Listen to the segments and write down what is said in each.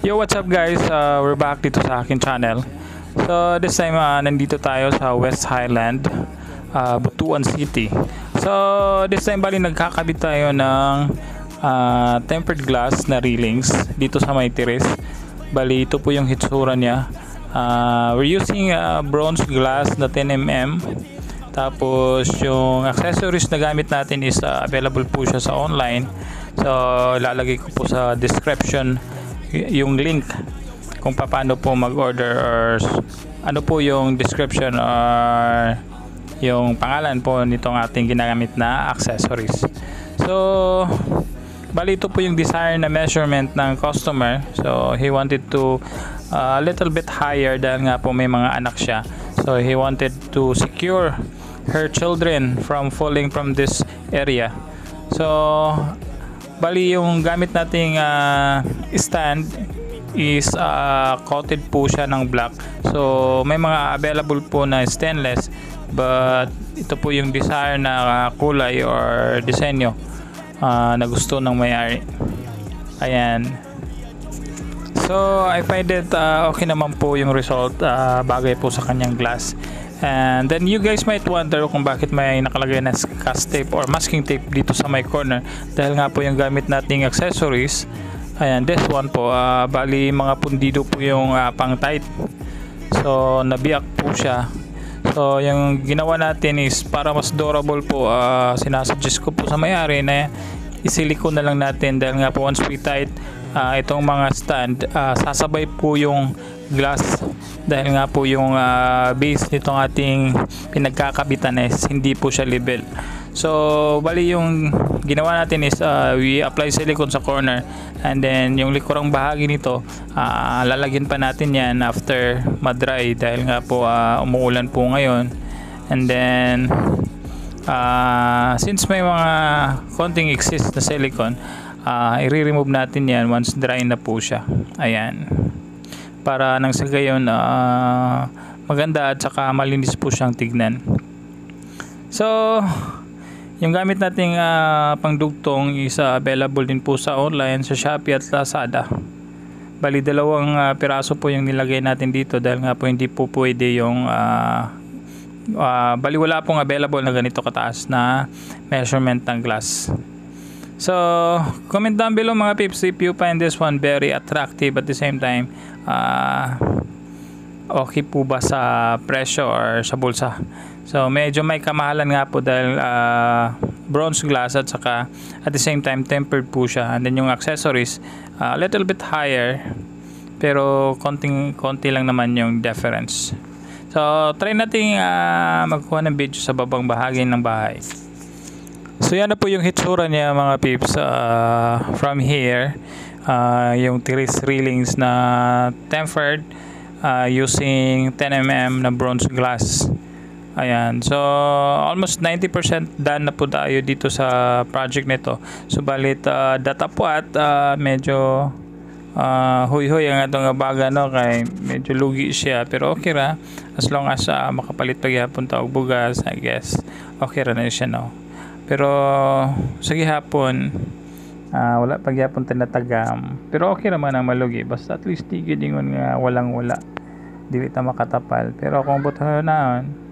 Yo, what's up guys? We're back dito sa akin channel. So this time nandito tayo sa West Highland, Butuan City. So this time bali nagkakabit tayo ng tempered glass na railings dito sa may terrace. Bali ito po yung hitsura niya. We're using bronze glass na 10mm. Tapos yung accessories na gamit natin is available po siya sa online. So ilalagay ko po sa description yung link kung paano po mag-order or ano po yung description or yung pangalan po nitong ating ginagamit na accessories. So bali ito po yung desire na measurement ng customer. So he wanted to a little bit higher dahil nga po may mga anak siya. So he wanted to secure her children from falling from this area. So bali yung gamit nating stand is coated po siya ng black. So may mga available po na stainless, but ito po yung desire na kulay or disenyo na gusto ng may-ari. Ayan. So I find it okay naman po yung result, bagay po sa kanyang glass. And then you guys might wonder kung bakit may nakalagay na cast tape or masking tape dito sa my corner, dahil nga po yung gamit nating accessories. Ayan, this one po bali mga pundido po yung pang tight. So nabiyak po siya. So yung ginawa natin is para mas durable po, sinasuggest ko po sa may-ari na isiliko na lang natin, dahil nga po once we tight itong mga stand, sasabay po yung glass, dahil nga po yung base nitong ating pinagkakabitan is hindi po siya level. So bali yung ginawa natin is we apply silicone sa corner, and then yung likurang bahagi nito lalagyan pa natin yan after madry, dahil nga po umuulan po ngayon. And then since may mga konting exist na silicone, i-remove natin yan once dry na po siya. Ayan, para nang sa gayon maganda at saka malinis po siyang tignan. So yung gamit nating pangdugtong is available din po sa online sa Shopee at Lazada. Bali dalawang piraso po yung nilagay natin dito, dahil nga po hindi po pwede yung bali wala pong available na ganito kataas na measurement ng glass. So comment down below mga peeps if you find this one very attractive, at the same time okay po ba sa presyo or sa bulsa. So medyo may kamahalan nga po dahil bronze glass at saka at the same time tempered po siya. And then yung accessories a little bit higher, pero konti lang naman yung difference. So try natin magkuha ng video sa babang bahagi ng bahay. So yan na po yung hitsura niya mga peeps from here. Yung terrace railings na tempered using 10mm na bronze glass. Ayan, so almost 90% done na po tayo dito sa project nito. Subalit datapwat medyo huy-huy ang atong baga, no, kay medyo lugi siya, pero okay ra as long as makapalit pagyapon ta og bugas, I guess okay ra na siya, no. Pero sa gihapon wala pagyapon tinatagam, pero okay naman ang malugi, basta at least tigid ingon nga walang wala dili ta makatapal. Pero kung buto naon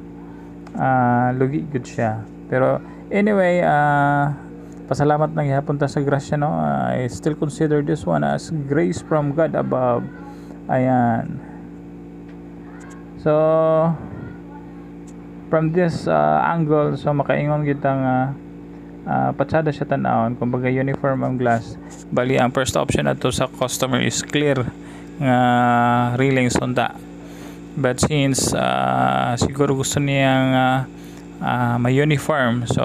lugi good siya. Pero anyway, pasalamat na gihapon ta sa grasya, no. I still consider this one as grace from God above. Ayan. So from this angle, so makaingon gyud ang patsada siya tan-awon, kumbaga uniform ang glass. Bali ang first option ato sa customer is clear nga railings unta. But since siguro gusto niyang ma-uniform, so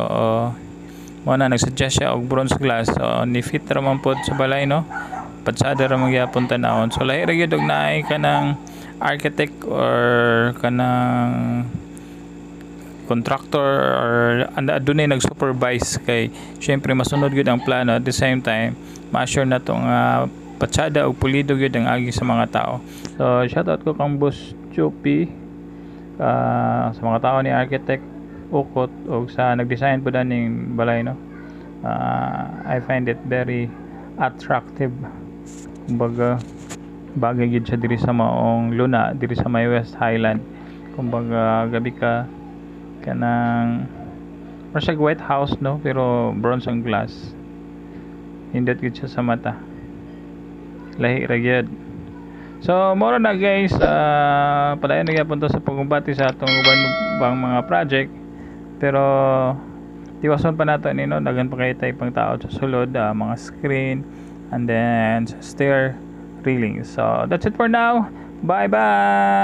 muna nagsuggest siya og bronze glass. So ni fit ra man pod sa balay, no, patsada ra magyapon tan-awon. So lahi ra gyud og naay kanang architect or kanang contractor or adunay nag-supervise, kay syempre masunod gyud ang plano, at the same time ma-assure na tong patsada o pulido gyud ang agi sa mga tao. So shoutout ko kang Boss Choppy, sa mga tao ni architect Ukot o sa nag-design po daning balay, no. I find it very attractive, kumbaga bagay gid siya diri sa maong luna diri sa may West Highland. Kumbaga gabi ka kanang para siya white house, no, pero bronze ang glass. Hindot gid siya sa mata, lahi ra gyud. So moro na guys, padayon na gyapon to sa pagbati sa atong uban bang mga project, pero tiwason pa nato nino, dagan pa kay tay pang tao sa sulod, mga screen and then stair railings. So that's it for now, bye bye.